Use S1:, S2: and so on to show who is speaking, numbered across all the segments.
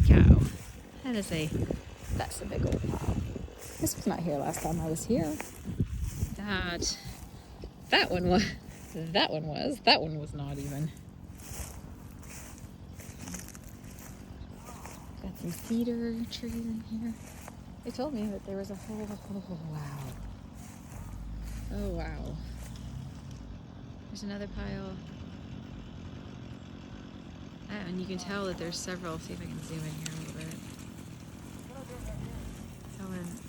S1: cow. That's a big old pile. This was not here last time I was here. That one was. That one was not even. Got some cedar trees in here. They told me that there was a whole, oh wow. Oh wow. There's another pile. And you can tell that there's several. See if I can zoom in here a little bit.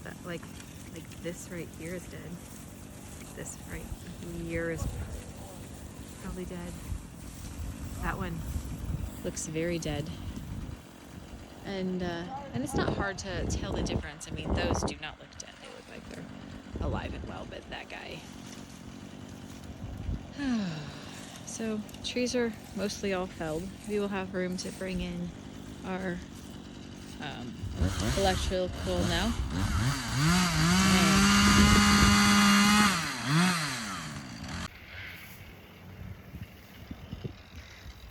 S1: That like this right here is dead. This right here is probably dead. That one looks very dead. And it's not hard to tell the difference. I mean, those do not look dead. They look like they're alive and well, but that guy. So trees are mostly all felled. We will have room to bring in our electrical now.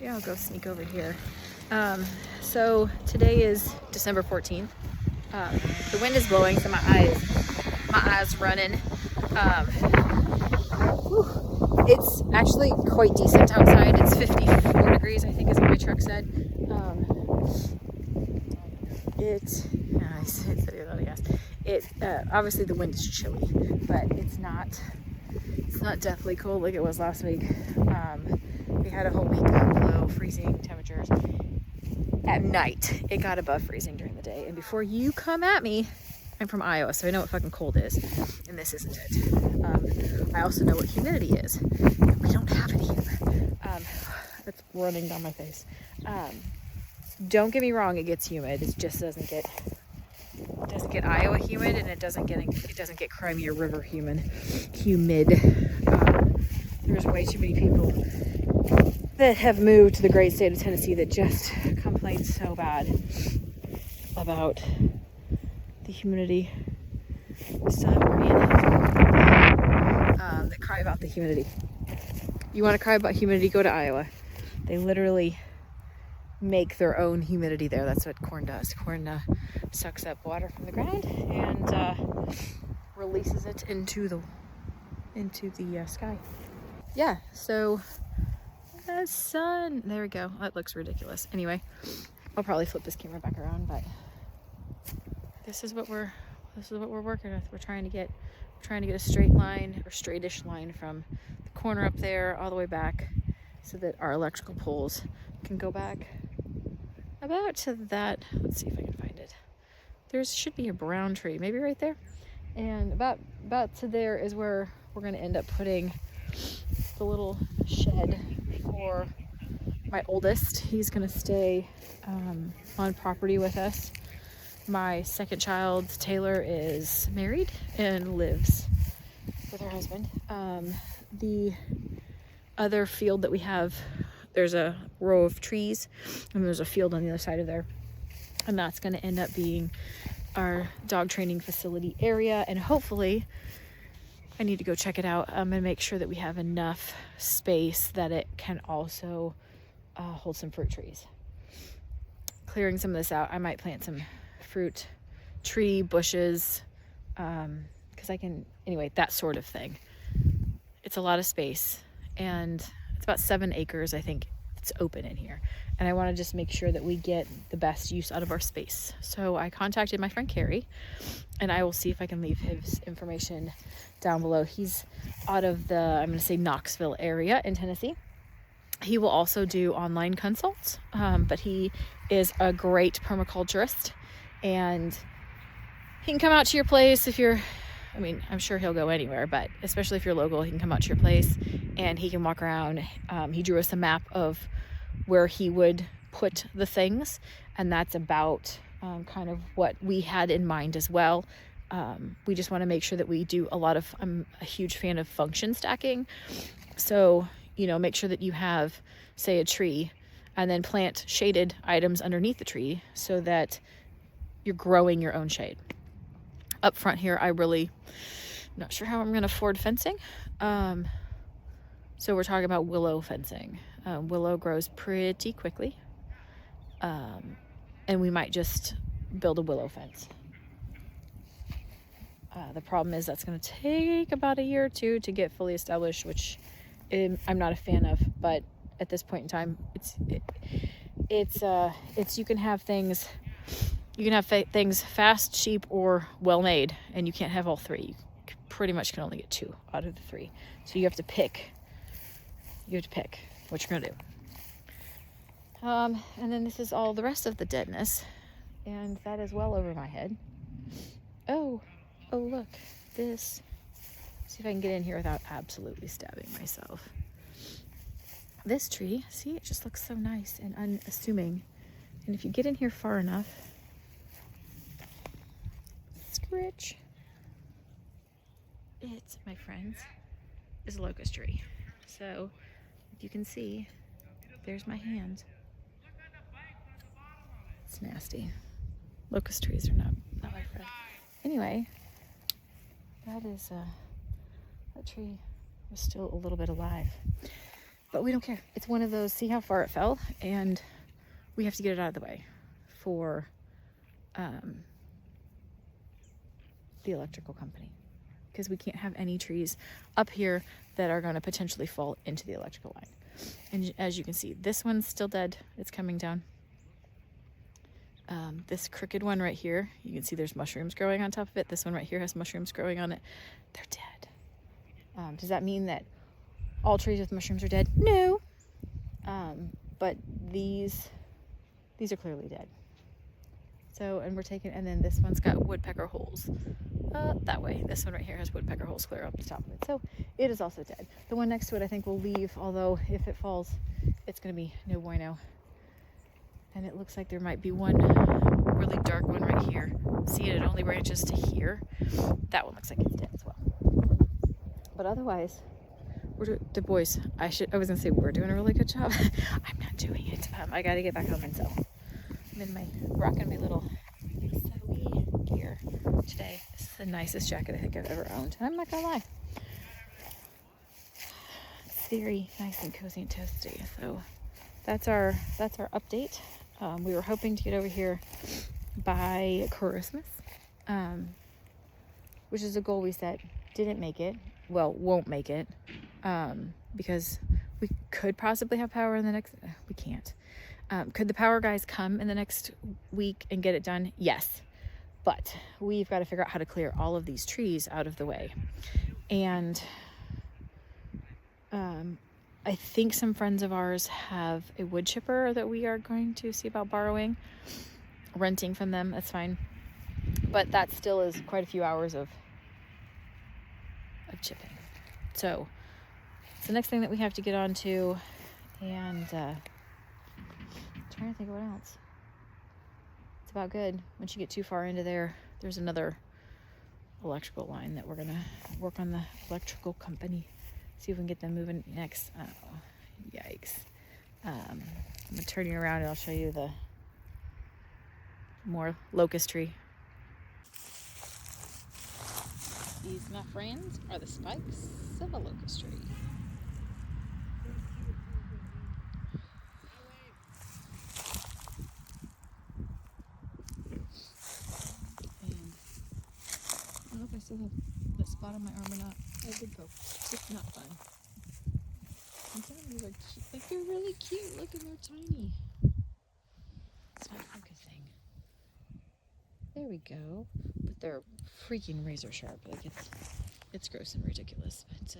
S1: Yeah, I'll go sneak over here. So today is December 14th. The wind is blowing, so my eyes running. It's actually quite decent outside. It's 54 degrees, I think is what my truck said. Obviously the wind is chilly, but it's not deathly cold like it was last week. We had a whole week of below freezing temperatures. At night, it got above freezing during the day. And before you come at me, I'm from Iowa, so I know what fucking cold is, and this isn't it. I also know what humidity is. We don't have it here. It's running down my face. Don't get me wrong, it gets humid. It just doesn't get Iowa humid, and it doesn't get Crimea River humid. There's way too many people that have moved to the great state of Tennessee that just complain so bad about the humidity. Still have more that cry about the humidity. You want to cry about humidity? Go to Iowa. They literally make their own humidity there. That's what corn does. Corn sucks up water from the ground and releases it into the sky. Yeah, so the sun. There we go. That looks ridiculous. Anyway, I'll probably flip this camera back around, but this is what we're working with. We're trying to get a straight line or straightish line from the corner up there all the way back, so that our electrical poles can go back about to that. Let's see if I can find it. There should be a brown tree, maybe right there, and about to there is where we're going to end up putting the little shed for my oldest. He's going to stay on property with us. My second child, Taylor, is married and lives with her husband. The other field that we have, there's a row of trees and there's a field on the other side of there, and that's going to end up being our dog training facility area. And hopefully, I need to go check it out and make sure that we have enough space that it can also hold some fruit trees. Clearing some of this out, I might plant some fruit tree bushes, because I can, anyway, that sort of thing. It's a lot of space, and it's about 7 acres, I think it's open in here, and I want to just make sure that we get the best use out of our space. So I contacted my friend Carrie, and I will see if I can leave his information down below. He's out of the, I'm going to say, Knoxville area in Tennessee. He will also do online consults, but he is a great permaculturist, and he can come out to your place if you're, I mean, I'm sure he'll go anywhere, but especially if you're local, he can come out to your place and he can walk around. He drew us a map of where he would put the things, and that's about kind of what we had in mind as well. We just want to make sure that we do a lot of, I'm a huge fan of function stacking. So, you know, make sure that you have, say, a tree, and then plant shaded items underneath the tree so that you're growing your own shade. Up front here, I really not sure how I'm going to afford fencing. So we're talking about willow fencing. Willow grows pretty quickly. And and we might just build a willow fence. The problem is that's going to take about a year or two to get fully established, which I'm not a fan of. But at this point in time, it's you can have things fast, cheap, or well made, and you can't have all three. You pretty much can only get 2 out of the 3. So you have to pick. You have to pick what you're going to do. And then this is all the rest of the deadness, and that is well over my head. Oh, look, this. See if I can get in here without absolutely stabbing myself. This tree, see, it just looks so nice and unassuming. And if you get in here far enough, scritch. It, my friends, is a locust tree. So, if you can see, there's my hand. It's nasty. Locust trees are not my friend. Anyway, that tree was still a little bit alive. But we don't care. It's one of those, see how far it fell? And we have to get it out of the way for the electrical company. Because we can't have any trees up here that are going to potentially fall into the electrical line. And as you can see, this one's still dead. It's coming down. This crooked one right here, you can see there's mushrooms growing on top of it. This one right here has mushrooms growing on it. They're dead. Does that mean that all trees with mushrooms are dead? No. But these are clearly dead. So, and we're taking, and then this one's got woodpecker holes. That way. This one right here has woodpecker holes clear up the top of it. So it is also dead. The one next to it I think we'll leave, although if it falls, it's going to be no bueno. And it looks like there might be one really dark one right here. See, it only branches to here. That one looks like it's dead as well. But otherwise, the boys, I was gonna say we're doing a really good job. I'm not doing it. I gotta get back home and sew. Rocking my little sewy gear today. This is the nicest jacket I think I've ever owned. And I'm not gonna lie. It's very nice and cozy and toasty. So that's our update. We were hoping to get over here by Christmas, which is a goal we set. Didn't make it. Well, won't make it, because we could possibly have power in the next. We can't. Could the power guys come in the next week and get it done? Yes, but we've got to figure out how to clear all of these trees out of the way, and I think some friends of ours have a wood chipper that we are going to see about borrowing, renting from them. That's fine, but that still is quite a few hours of chipping. So it's the next thing that we have to get on to, and trying to think of what else. It's about good. Once you get too far into there, there's another electrical line that we're gonna work on, the electrical company. See if we can get them moving next. Oh, yikes. I'm gonna turn you around and I'll show you the more locust tree. These, my friends, are the spikes of a locust tree. And I don't know if I still have that spot on my arm or not. I did poke. It's not fun. And some of these are cute. Like, they're really cute. Look, and they're tiny. It's not a good thing. There we go. But they're freaking razor sharp. Like, it's gross and ridiculous. But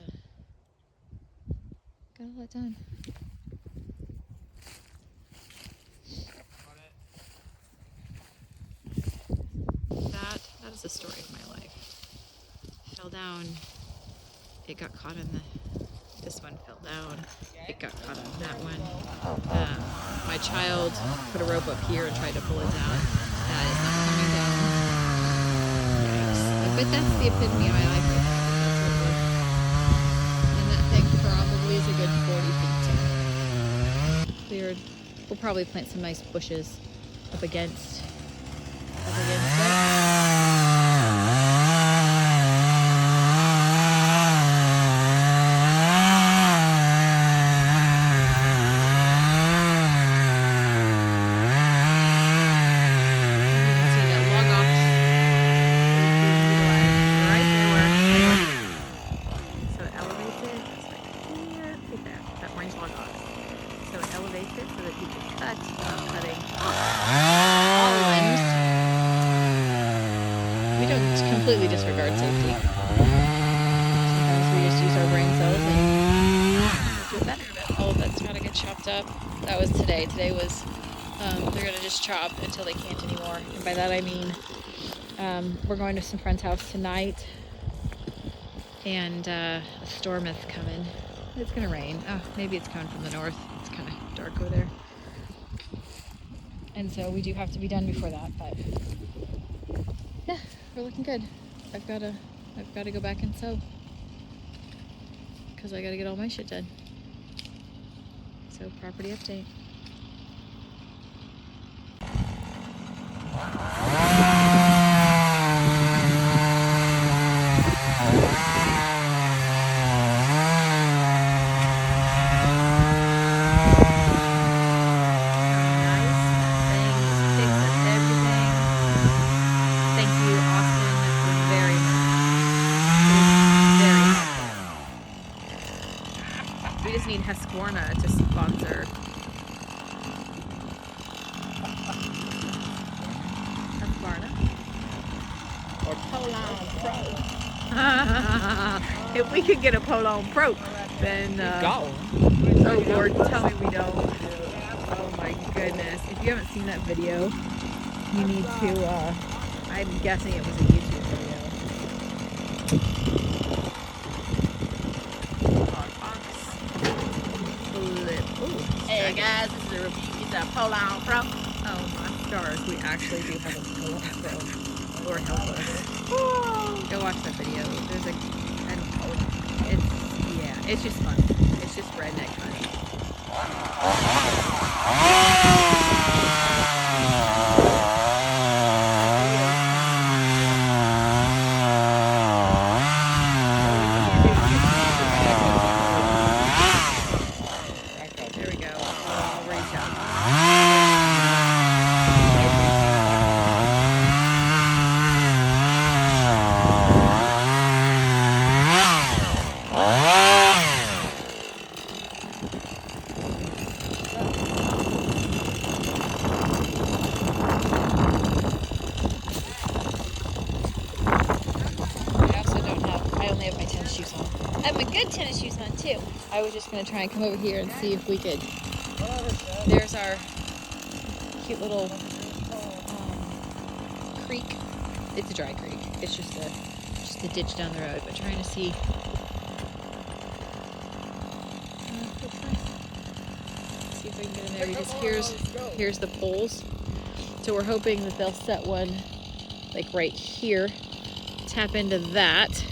S1: got all that done. That is the story of my life. Fell down. It got caught in this one fell down. It got caught on that one. My child put a rope up here and tried to pull it down. That is not coming down. Yikes. But that's the epitome of my life right now. That's what it was. And that thing probably is a good 40 feet. Cleared. We'll probably plant some nice bushes up against it. completely disregard safety. Sometimes we just use our brain cells and do it better. But all of that's got to get chopped up. That was today. Today was, they're going to just chop until they can't anymore. And by that I mean, we're going to some friend's house tonight, and a storm is coming. It's going to rain. Oh, maybe it's coming from the north. It's kind of dark over there. And so we do have to be done before that, but yeah, we're looking good. I've got to go back and sew because I got to get all my shit done. So property update. Husqvarna to sponsor. Husqvarna or Polon Pro. If we could get a Polon Pro, then oh Lord, tell me we don't. Oh my goodness! If you haven't seen that video, you need to. I'm guessing it was a YouTube video. Hey guys, this is a review. It's a Polon Pro. Oh my stars, we actually do have a Polon Pro. Lord help us. Go watch that video. There's a, it's just fun. It's just redneck fun. I have my good tennis shoes on too. I was just going to try and come over here and see if we could. There's our cute little creek. It's a dry creek. It's just a ditch down the road. But trying to see. See if I can get in there. Because here's the poles. So we're hoping that they'll set one like right here. Tap into that.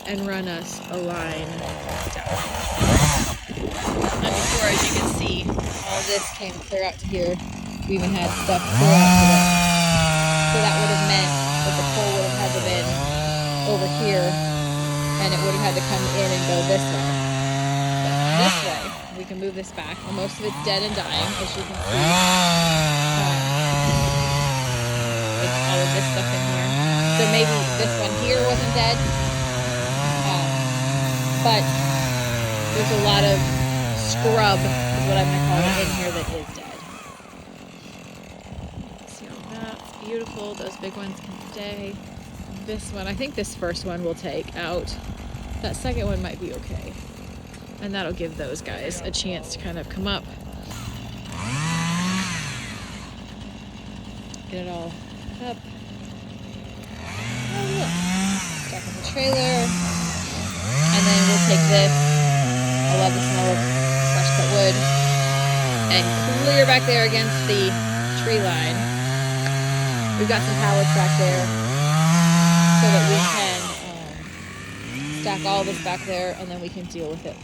S1: And run us a line down. And before, as you can see, all this came clear out to here. We even had stuff clear out to there. So that would have meant that the pole would have had to have been over here, and it would have had to come in and go this way. But this way, we can move this back. Well, most of it's dead and dying, as you can see. It's all of this stuff in here. So maybe this one here wasn't dead. But there's a lot of scrub, is what I'm going to call it, in here that is dead. See all that's beautiful. Those big ones can stay. This one, I think this first one we'll take out. That second one might be okay. And that'll give those guys a chance to kind of come up. Get it all up. Oh, look. Stuck in the trailer. And then we'll take this, I love the smell of fresh cut wood, and clear back there against the tree line. We've got some pallets back there so that we can stack all this back there, and then we can deal with it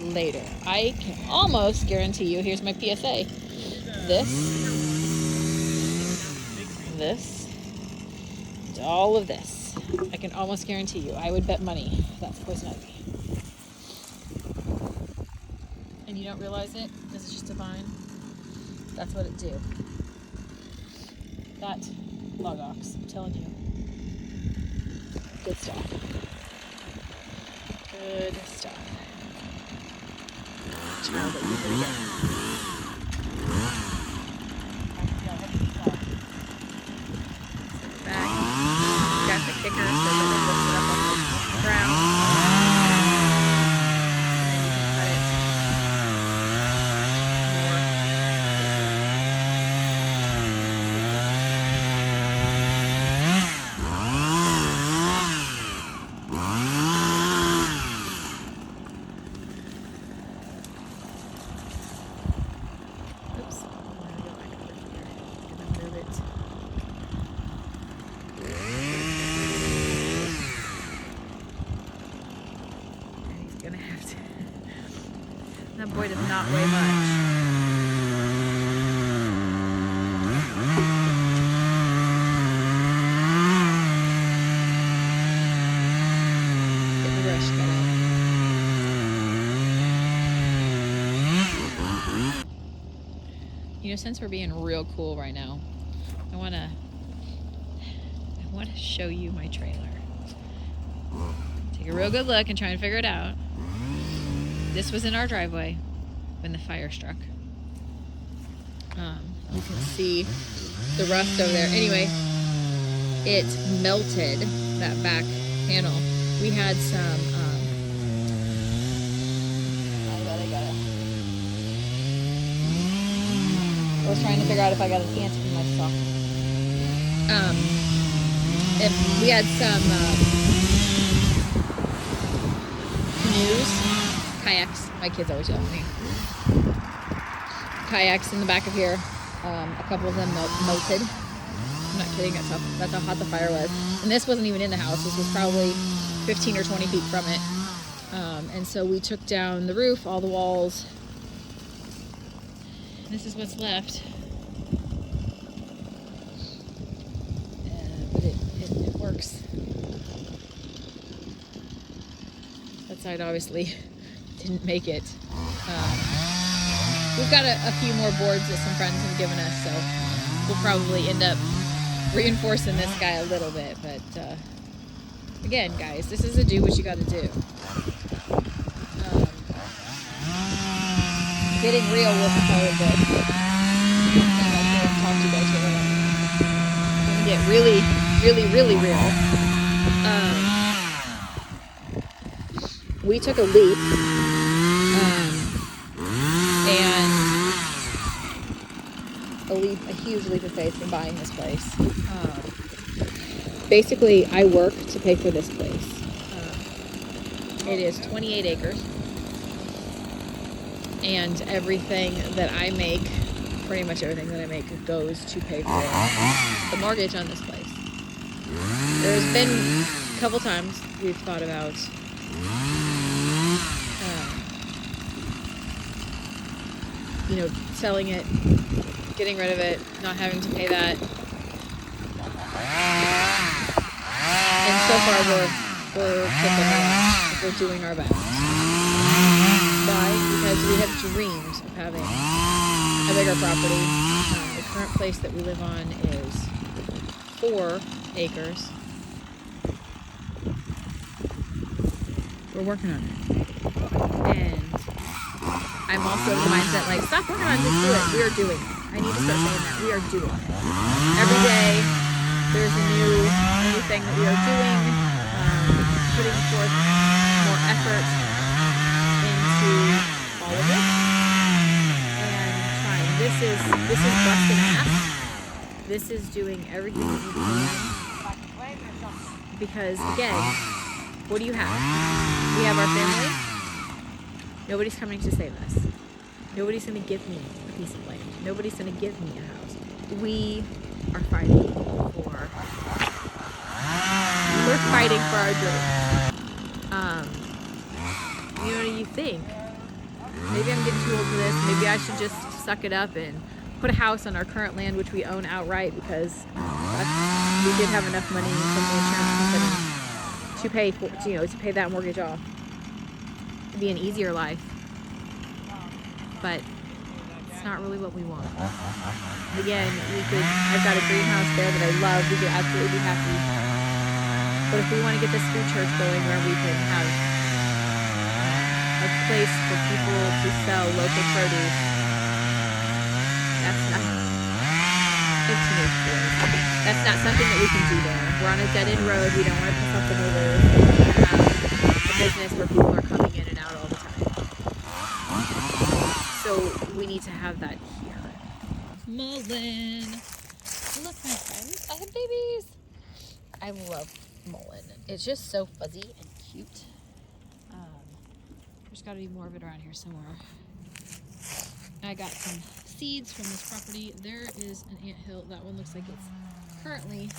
S1: later. I can almost guarantee you, here's my PSA, this, all of this. I can almost guarantee you, I would bet money that's poison ivy. And you don't realize it? This is just a vine. That's what it do. That LogOx, I'm telling you. Good stuff. Good stuff. Child that you did again. boy does not weigh much. Get the brush cut out. You know, since we're being real cool right now, I want to show you my trailer. Take a real good look and try and figure it out. This was in our driveway when the fire struck. You can see the rust over there. Anyway, it melted that back panel. We had some, I was trying to figure out if I got an answer from myself. If we had some canoes, kayaks. My kids always yell at me. Kayaks in the back of here. A couple of them melted. I'm not kidding. That's how hot the fire was. And this wasn't even in the house. This was probably 15 or 20 feet from it. And so we took down the roof, all the walls. And this is what's left. But it works. That side obviously didn't make it. We've got a few more boards that some friends have given us, so we'll probably end up reinforcing this guy a little bit. But again, guys, this is a do what you got to do. Getting real with part of this. Talk to you guys for a little. I'm gonna get really, really, really real. We took a leap. A huge leap of faith in buying this place. Basically, I work to pay for this place. It is 28 acres. And everything that I make, pretty much everything that I make, goes to pay for the mortgage on this place. There's been a couple times we've thought about selling it, getting rid of it, not having to pay that. And so far we're kicking it off. We're doing our best. Why? Because we have dreamed of having a bigger property. The current place that we live on is 4 acres. We're working on it. And I'm also of the mindset, like, stop working on it, just do it. We are doing it. I need to start saying that. We are doing it. Every day, there's a new thing that we are doing, putting forth more effort into all of it, and trying. This is busting ass. This is doing everything that you can. Because, again, what do you have? We have our family. Nobody's coming to save us. Nobody's going to give me a piece of land. Nobody's going to give me a house. We are fighting for our dreams. You know what you think? Maybe I'm getting too old for this. Maybe I should just suck it up and put a house on our current land, which we own outright, because we did have enough money from the insurance company to pay that mortgage off. It'd be an easier life, but it's not really what we want. Again, I've got a greenhouse there that I love. We could absolutely be happy. But if we want to get this food church going where we can have a place for people to sell local produce, that's not something that we can do there. We're on a dead-end road. We don't want to piss off the neighbors. We want to have a business where people are coming in and out all the time. So we need to have that here. Mullen. Look, my friends, I have babies. I love mullen. It's just so fuzzy and cute. There's got to be more of it around here somewhere. I got some seeds from this property. There is an anthill. That one looks like it's currently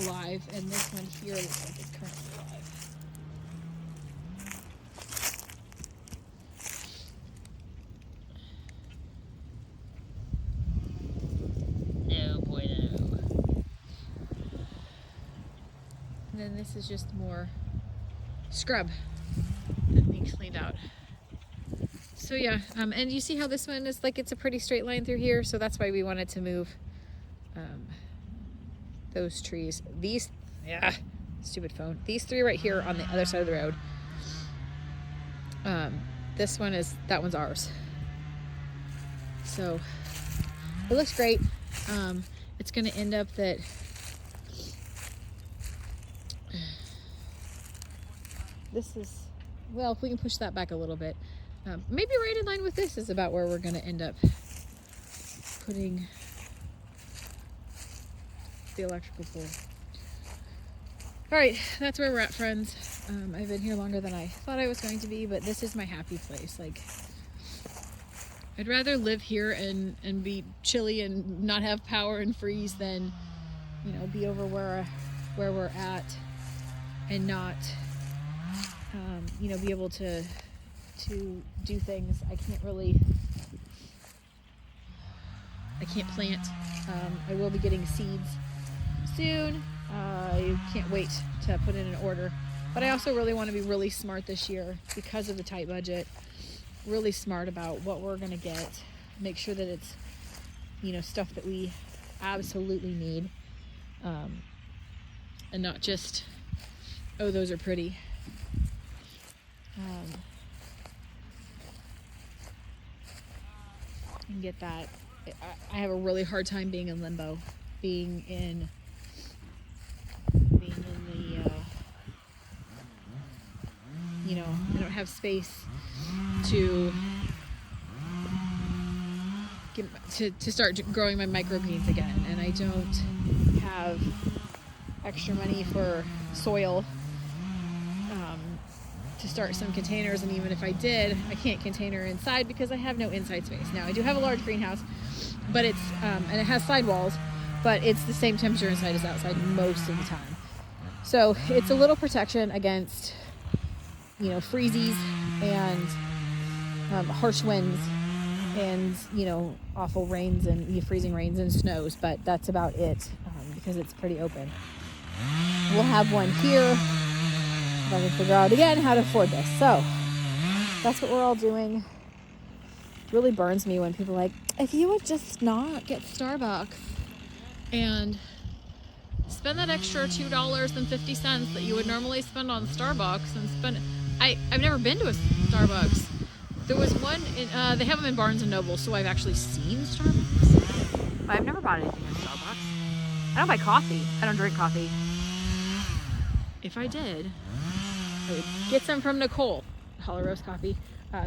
S1: alive, and this one here looks like it's currently alive. this is just more scrub that needs cleaned out. So yeah, and you see how this one is like, it's a pretty straight line through here, so that's why we wanted to move those trees. These, yeah, stupid phone. These three right here on the other side of the road. This one is, that one's ours. So it looks great. It's gonna end up that this is, well, if we can push that back a little bit, maybe right in line with this is about where we're gonna end up putting the electrical pole. All right, that's where we're at, friends. I've been here longer than I thought I was going to be, but this is my happy place. Like, I'd rather live here and be chilly and not have power and freeze than, you know, be over where we're at and not, you know, be able to do things. I can't plant. I will be getting seeds soon. I can't wait to put in an order. But I also really want to be really smart this year because of the tight budget. Really smart about what we're going to get. Make sure that it's, you know, stuff that we absolutely need. And not just, oh, those are pretty. And get that. I have a really hard time being in limbo. Being in the, you know, I don't have space to start growing my microgreens again, and I don't have extra money for soil to start some containers, and even if I did, I can't container inside because I have no inside space. Now I do have a large greenhouse, but it's and it has sidewalls, but it's the same temperature inside as outside most of the time. So it's a little protection against, you know, freezies and harsh winds and, you know, awful rains and freezing rains and snows, but that's about it because it's pretty open. We'll have one here if I can figure out again how to afford this. So that's what we're all doing. It really burns me when people are like, if you would just not get Starbucks and spend that extra $2.50 that you would normally spend on Starbucks and spend it. I've never been to a Starbucks. There was one in, they have them in Barnes & Noble, so I've actually seen Starbucks. But I've never bought anything at Starbucks. I don't buy coffee. I don't drink coffee. If I did, I would get some from Nicole, Hollow Roast Coffee.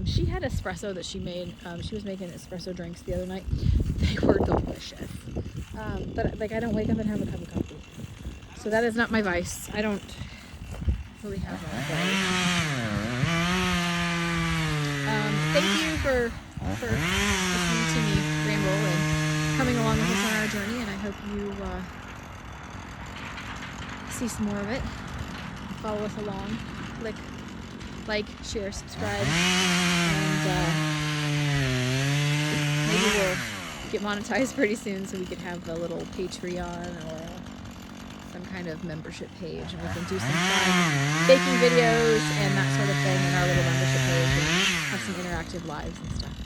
S1: She had espresso that she made. She was making espresso drinks the other night. They were delicious. But like, I don't wake up and have a cup of coffee. So that is not my vice. I don't really have that. Thank you for listening to me ramble and coming along with us on our journey, and I hope you see some more of it. Follow us along. Like, share, subscribe, and maybe we'll get monetized pretty soon so we could have a little Patreon or some kind of membership page, and we can do some fun baking videos and that sort of thing in our little membership page and have some interactive lives and stuff.